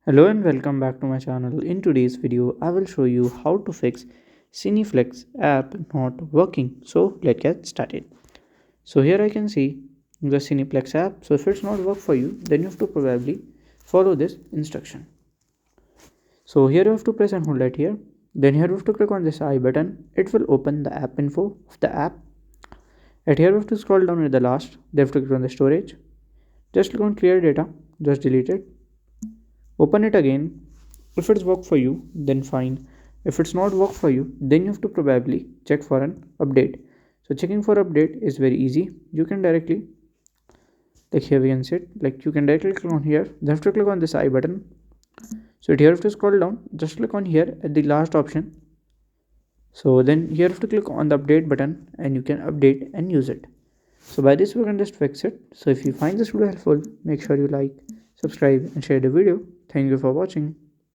Hello and welcome back to my channel. In today's video, I will show you how to fix Cineplex app not working. So let's get started. So here I can see the Cineplex app. So if it's not work for you, then you have to probably follow this instruction. So here you have to press and hold it here. Then here you have to click on this I button. It will open the app info of the app. At here you have to scroll down at the last. Then you have to click on the storage. Just click on clear data. Just delete it. Open it again. If it's work for you, then fine. If it's not work for you, then you have to probably check for an update. So checking for update is very easy. You can directly, like here we can sit, like you can directly click on here. You have to click on this I button. So here you have to scroll down, just click on here at the last option. So then here you have to click on the update button and you can update and use it. So by this we can just fix it. So if you find this video helpful, make sure you like, subscribe and share the video. Thank you for watching.